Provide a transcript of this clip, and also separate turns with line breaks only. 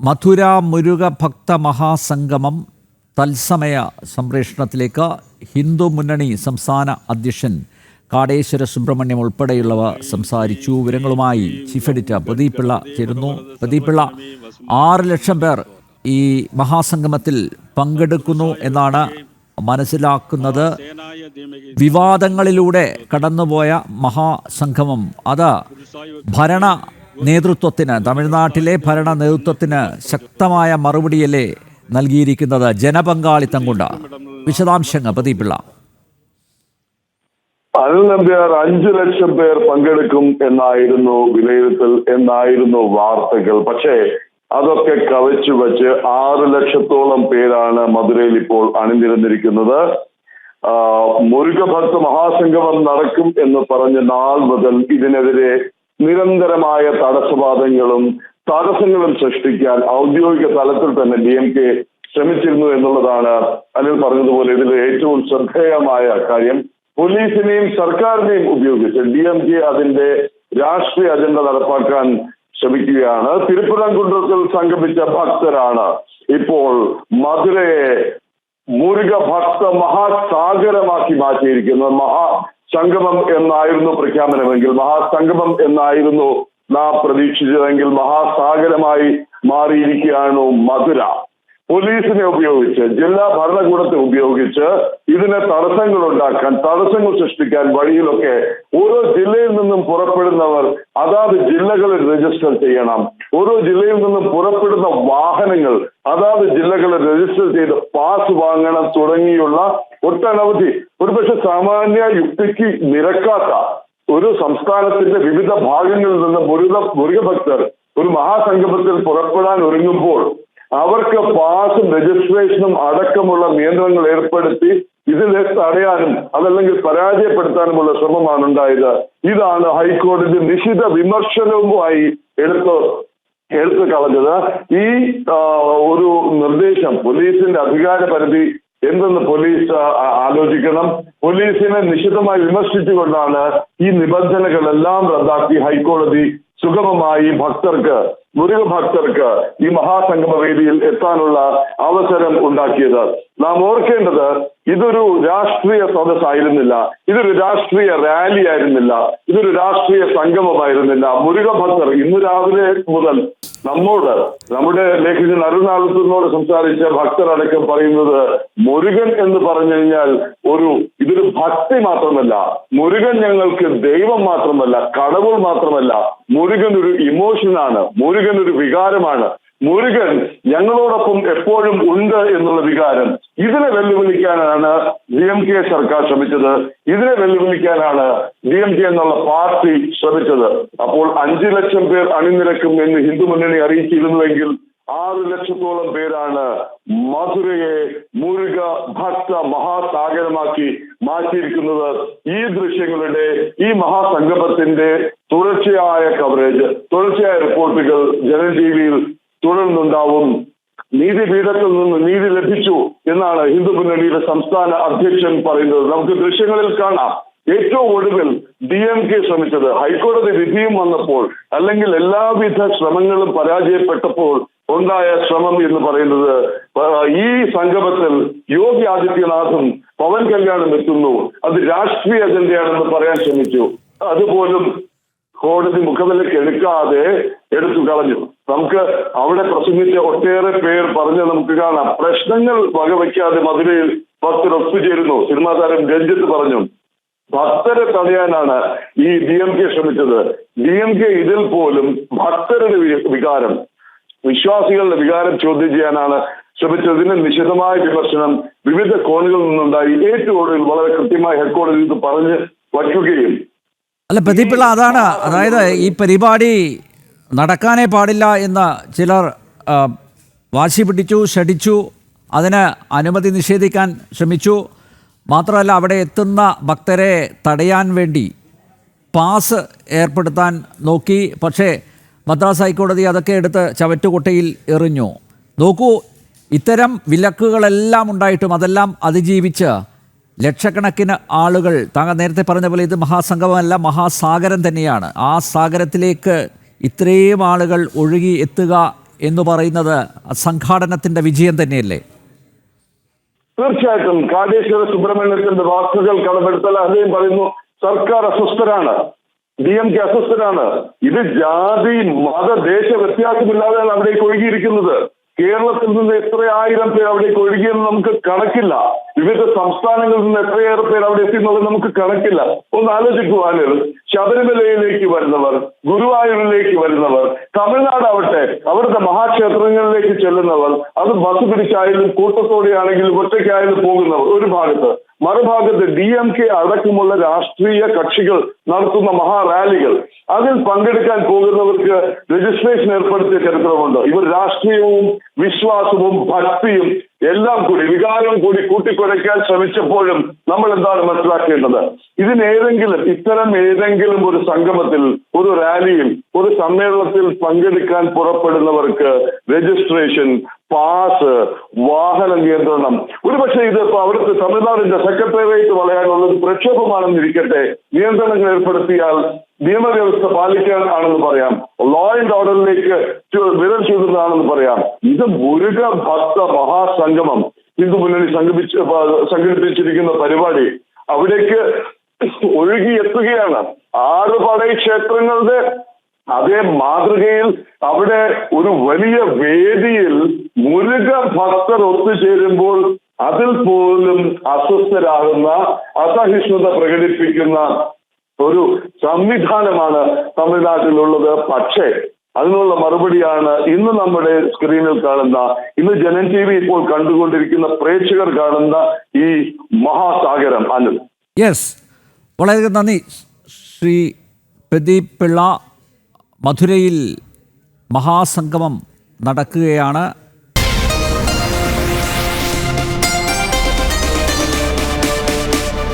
മധുര മുരുക ഭക്ത മഹാസംഗമം തത്സമയ സംപ്രേഷണത്തിലേക്ക് ഹിന്ദു മുന്നണി സംസ്ഥാന അധ്യക്ഷൻ കാടേശ്വര സുബ്രഹ്മണ്യം ഉൾപ്പെടെയുള്ളവർ സംസാരിച്ചു. വിവരങ്ങളുമായി ചീഫ് എഡിറ്റർ പ്രദീപ് പിള്ള ചേരുന്നു. പ്രദീപ് പിള്ള, 6 ലക്ഷം പേർ ഈ മഹാസംഗമത്തിൽ പങ്കെടുക്കുന്നു എന്നാണ് മനസ്സിലാക്കുന്നത്. വിവാദങ്ങളിലൂടെ കടന്നുപോയ മഹാസംഗമം അത് ഭരണ നേതൃത്വത്തിന്, തമിഴ്നാട്ടിലെ ഭരണ നേതൃത്വത്തിന് ശക്തമായ മറുപടിയല്ലേ നൽകിയിരിക്കുന്നത് ജനപങ്കാളിത്തം കൊണ്ട്? വിശദാംശങ്ങൾ പ്രദീപ് പിള്ള.
അനിൽ നമ്പ്യാർ 5 ലക്ഷം പേർ പങ്കെടുക്കും എന്നായിരുന്നു വിലയിരുത്തൽ, എന്നായിരുന്നു വാർത്തകൾ. പക്ഷേ അതൊക്കെ കവച്ചു വെച്ച് 6 ലക്ഷത്തോളം പേരാണ് മധുരയിൽ ഇപ്പോൾ അണിനിരന്നിരിക്കുന്നത്. മുരുക ഭക്ത മഹാസംഗമം നടക്കും എന്ന് പറഞ്ഞ നാൾ മുതൽ ഇതിനെതിരെ നിരന്തരമായ തടസ്സങ്ങളും സൃഷ്ടിക്കാൻ ഔദ്യോഗിക തലത്തിൽ തന്നെ DMK ശ്രമിച്ചിരുന്നു എന്നുള്ളതാണ് അനിൽ പറഞ്ഞതുപോലെ ഇതിൽ ഏറ്റവും ശ്രദ്ധേയമായ കാര്യം. പോലീസിനെയും സർക്കാരിനെയും ഉപയോഗിച്ച് DMK അതിന്റെ രാഷ്ട്രീയ അജണ്ട നടപ്പാക്കാൻ ശ്രമിക്കുകയാണ്. തിരുപ്പുറംകുன்றത്തിൽ സംഗമിച്ച ഭക്തരാണ് ഇപ്പോൾ മധുരയെ മുരുക ഭക്ത മഹാസാഗരമാക്കി മാറ്റിയിരിക്കുന്നത്. മഹാസംഗമം എന്നായിരുന്നു പ്രഖ്യാപനമെങ്കിൽ, മഹാസംഗമം എന്നായിരുന്നു നാം പ്രതീക്ഷിച്ചതെങ്കിൽ മഹാസാഗരമായി മാറിയിരിക്കുകയാണ് മധുര. പോലീസിനെ ഉപയോഗിച്ച്, ജില്ലാ ഭരണകൂടത്തെ ഉപയോഗിച്ച് ഇതിന് തടസ്സങ്ങൾ സൃഷ്ടിക്കാൻ വഴിയിലൊക്കെ ഓരോ ജില്ലയിൽ നിന്നും പുറപ്പെടുന്നവർ അതാത് ജില്ലകളിൽ രജിസ്റ്റർ ചെയ്യണം. ഓരോ ജില്ലയിൽ നിന്നും പുറപ്പെടുന്ന വാഹനങ്ങൾ അതാത് ജില്ലകളിൽ രജിസ്റ്റർ ചെയ്ത് പാസ് വാങ്ങണം തുടങ്ങിയുള്ള ഒട്ടനവധി, ഒരുപക്ഷെ സാമാന്യ യുക്തിക്ക് നിരക്കാത്ത ഒരു സംസ്ഥാനത്തിന്റെ വിവിധ ഭാഗങ്ങളിൽ നിന്ന് മുരുക ഭക്തർ ഒരു മഹാസംഗമത്തിൽ പുറപ്പെടാൻ ഒരുങ്ങുമ്പോൾ അവർക്ക് പാസും രജിസ്ട്രേഷനും അടക്കമുള്ള നിയന്ത്രണങ്ങൾ ഏർപ്പെടുത്തി ഇതിനെ തടയാനും അതല്ലെങ്കിൽ പരാജയപ്പെടുത്താനുമുള്ള ശ്രമമാണ് ഉണ്ടായത്. ഇതാണ് ഹൈക്കോടതി നിശിത വിമർശനവുമായി എടുത്തു കളഞ്ഞത്. ഈ ഒരു നിർദ്ദേശം പോലീസിന്റെ അധികാര പരിധി എന്തെന്ന് പോലീസ് ആലോചിക്കണം. പോലീസിനെ നിശിതമായി വിമർശിച്ചുകൊണ്ടാണ് ഈ നിബന്ധനകളെല്ലാം റദ്ദാക്കി ഹൈക്കോടതി സുഗമമായി മുരുക ഭക്തർക്ക് ഈ മഹാസംഗമ വേദിയിൽ എത്താനുള്ള അവസരം ഉണ്ടാക്കിയത്. നാം ഓർക്കേണ്ടത് ഇതൊരു രാഷ്ട്രീയ സദസ്സായിരുന്നില്ല, ഇതൊരു രാഷ്ട്രീയ റാലി ആയിരുന്നില്ല, ഇതൊരു രാഷ്ട്രീയ സംഗമമായിരുന്നില്ല. മുരുക ഭക്തർ ഇന്ന് രാവിലെ മുതൽ നമ്മുടെ ലേഖകൻ അരുണാളത്തിനോട് സംസാരിച്ച ഭക്തരടക്കം പറയുന്നത് മുരുകൻ എന്ന് പറഞ്ഞു കഴിഞ്ഞാൽ ഇതൊരു ഭക്തി മാത്രമല്ല, മുരുകൻ ഞങ്ങൾക്ക് ദൈവം മാത്രമല്ല, കടവുൾ മാത്രമല്ല, മുരുകൻ ഒരു ഇമോഷനാണ്, മുരുകൻ ഒരു വികാരമാണ്, മുരുകൻ ഞങ്ങളോടൊപ്പം എപ്പോഴും ഉണ്ട് എന്നുള്ള വികാരം. ഇതിനെ വെല്ലുവിളിക്കാനാണ് DMK സർക്കാർ ശ്രമിച്ചത്. ഇതിനെ വെല്ലുവിളിക്കാനാണ് DMK എന്നുള്ള പാർട്ടി ശ്രമിച്ചത്. അപ്പോൾ 5 ലക്ഷം പേർ അണിനിരക്കും എന്ന് ഹിന്ദു മുന്നണി അറിയിച്ചിരുന്നുവെങ്കിൽ 6 ലക്ഷത്തോളം പേരാണ് മധുരയെ മുരുക ഭക്ത മഹാസാഗരമാക്കി മാറ്റിയിരിക്കുന്നത്. ഈ ദൃശ്യങ്ങളുടെ, ഈ മഹാസംഗമത്തിന്റെ തുടർച്ചയായ കവറേജ്, തുടർച്ചയായ റിപ്പോർട്ടുകൾ ജനം TVയിൽ തുടർന്നുണ്ടാവും. നീതിപീഠത്തിൽ നിന്ന് നീതി ലഭിച്ചു എന്നാണ് ഹിന്ദു മുന്നണിയുടെ സംസ്ഥാന അധ്യക്ഷൻ പറയുന്നത്. നമുക്ക് ദൃശ്യങ്ങളിൽ കാണാം. ഏറ്റവും ഒടുവിൽ DMK ശ്രമിച്ചത്, ഹൈക്കോടതി വിധിയും വന്നപ്പോൾ, അല്ലെങ്കിൽ എല്ലാവിധ ശ്രമങ്ങളും പരാജയപ്പെട്ടപ്പോൾ ഉണ്ടായ ശ്രമം എന്ന് പറയുന്നത് ഈ സംഗമത്തിൽ യോഗി ആദിത്യനാഥും പവൻ കല്യാണും എത്തുന്നു, അത് രാഷ്ട്രീയ അജണ്ടയാണെന്ന് പറയാൻ ശ്രമിച്ചു. അതുപോലും കോടതി മുഖവിലേക്ക് എടുത്തു കളഞ്ഞു. നമുക്ക് അവിടെ പ്രസംഗിച്ച ഒട്ടേറെ പേർ പറഞ്ഞ് നമുക്ക് കാണാം. പ്രശ്നങ്ങൾ വകവയ്ക്കാതെ മധുരയിൽ ഭക്തർ ഒത്തുചേരുന്നു. സിനിമാ താരം രഞ്ജിത്ത് പറഞ്ഞു, ഭക്തരെ തടയാനാണ് ഈ DMK ശ്രമിച്ചത്. DMK ഇതിൽ പോലും ഭക്തരുടെ വികാരം, വിശ്വാസികളുടെ വികാരം ചോദ്യം ചെയ്യാനാണ് ശ്രമിച്ചതിന് നിശിതമായ വിമർശനം വിവിധ കോണുകളിൽ നിന്നുണ്ടായി. ഏറ്റവും ഒടുവിൽ വളരെ കൃത്യമായി ഹൈക്കോടതി ഇത് പറഞ്ഞ് വയ്ക്കുകയും.
അല്ല പ്രദീപ് പിള്ള, അതായത് ഈ പരിപാടി നടക്കാനേ പാടില്ല എന്ന് ചിലർ വാശി പിടിച്ചു, ഷടിച്ചു, അതിന് അനുമതി നിഷേധിക്കാൻ ശ്രമിച്ചു. മാത്രമല്ല അവിടെ എത്തുന്ന ഭക്തരെ തടയാൻ വേണ്ടി പാസ് ഏർപ്പെടുത്താൻ നോക്കി. പക്ഷേ മദ്രാസ് ഹൈക്കോടതി അതൊക്കെ എടുത്ത് ചവറ്റുകുട്ടയിൽ എറിഞ്ഞു. നോക്കൂ, ഇത്തരം വിലക്കുകളെല്ലാം ഉണ്ടായിട്ടും അതെല്ലാം അതിജീവിച്ച് ലക്ഷക്കണക്കിന് ആളുകൾ, താങ്കൾ നേരത്തെ പറഞ്ഞ പോലെ ഇത് മഹാസംഗമമല്ല, മഹാസാഗരം തന്നെയാണ്. ആ സാഗരത്തിലേക്ക് ഇത്രയും ആളുകൾ ഒഴുകി എത്തുക എന്ന് പറയുന്നത് സംഘാടനത്തിൻ്റെ വിജയം തന്നെയല്ലേ?
തീർച്ചയായിട്ടും കാടേശ്വര സുബ്രഹ്മണ്യത്തിന്റെ വാക്കുകൾ കടമെടുത്താൽ അദ്ദേഹം പറയുന്നു സർക്കാർ അസ്വസ്ഥരാണ്, DMK അസ്വസ്ഥരാണ്. ഇത് ജാതി മത ദേശ വ്യത്യാസമില്ലാതെയാണ് അവിടേക്ക് ഒഴുകിയിരിക്കുന്നത്. കേരളത്തിൽ നിന്ന് എത്ര ആയിരം പേർ അവിടേക്ക് ഒഴുകിയെന്ന് നമുക്ക് കണക്കില്ല. വിവിധ സംസ്ഥാനങ്ങളിൽ നിന്ന് എത്രയേറെ പേർ അവിടെ എത്തിയെന്നുള്ളത് നമുക്ക് കണക്കില്ല. ഒന്ന് ആലോചിക്കുവാനിൽ ശബരിമലയിലേക്ക് വരുന്നവർ, ഗുരുവായൂരിലേക്ക് വരുന്നവർ, തമിഴ്നാടാവട്ടെ അവിടുത്തെ മഹാക്ഷേത്രങ്ങളിലേക്ക് ചെല്ലുന്നവർ, അത് ബസ് പിടിച്ചായാലും കൂട്ടത്തോടെയാണെങ്കിലും ഒറ്റയ്ക്കായാലും പോകുന്നവർ ഒരു ഭാഗത്ത്, മറുഭാഗത്ത് DMK അടക്കമുള്ള രാഷ്ട്രീയ കക്ഷികൾ നടത്തുന്ന മഹാറാലികൾ, അതിൽ പങ്കെടുക്കാൻ പോകുന്നവർക്ക് രജിസ്ട്രേഷൻ ഏർപ്പെടുത്തിയ ചരിത്രമുണ്ട്. ഇവർ രാഷ്ട്രീയവും വിശ്വാസവും ഭക്തിയും എല്ലാം കൂടി വികാരവും കൂടി കൂട്ടിക്കുഴയ്ക്കാൻ ശ്രമിച്ചപ്പോഴും നമ്മൾ എന്താണ് മനസ്സിലാക്കേണ്ടത്? ഇത്തരം ഏതെങ്കിലും ഒരു സംഗമത്തിൽ, ഒരു റാലിയിൽ, ഒരു സമ്മേളനത്തിൽ പങ്കെടുക്കാൻ പുറപ്പെടുന്നവർക്ക് രജിസ്ട്രേഷൻ, പാസ്, വാഹന നിയന്ത്രണം, ഒരുപക്ഷെ ഇതിപ്പോ അവിടുത്തെ തമിഴ്നാടിന്റെ സെക്രട്ടേറിയറ്റ് വളയാനുള്ളത് പ്രക്ഷോഭമാണെന്നിരിക്കട്ടെ, നിയന്ത്രണങ്ങൾ ഏർപ്പെടുത്തിയാൽ നിയമവ്യവസ്ഥ പാലിക്കാൻ ആണെന്ന് പറയാം, ലോ ആൻഡ് ഓർഡറിലേക്ക് വിരൽ ചൂണ്ടുന്നതാണെന്ന് പറയാം. ഇത് മുരുക ഭക്ത മഹാസംഗമം ഹിന്ദു മുന്നണി സംഘടിപ്പിച്ചിരിക്കുന്ന പരിപാടി അവിടേക്ക് ഒഴുകിയെത്തുകയാണ്. 6 പടൈ ക്ഷേത്രങ്ങളുടെ അതേ മാതൃകയിൽ അവിടെ ഒരു വലിയ വേദിയിൽ മുരുക ഭക്തർ ഒത്തുചേരുമ്പോൾ അതിൽ പോലും അസ്വസ്ഥരാകുന്ന, അസഹിഷ്ണുത പ്രകടിപ്പിക്കുന്ന ഒരു സംവിധാനമാണ് തമിഴ്നാട്ടിലുള്ളത്. പക്ഷേ അതിനുള്ള മറുപടിയാണ് ഇന്ന് നമ്മുടെ സ്ക്രീനിൽ കാണുന്ന, ഇന്ന് ജനൻ TV ഇപ്പോൾ കണ്ടുകൊണ്ടിരിക്കുന്ന പ്രേക്ഷകർ കാണുന്ന ഈ മഹാസാഗരം. അനിൽ,
യെസ്, വളരെ നന്ദി ശ്രീ പ്രദീപ് പിള്ള. മധുരയിൽ മഹാസംഗമം നടക്കുകയാണ്.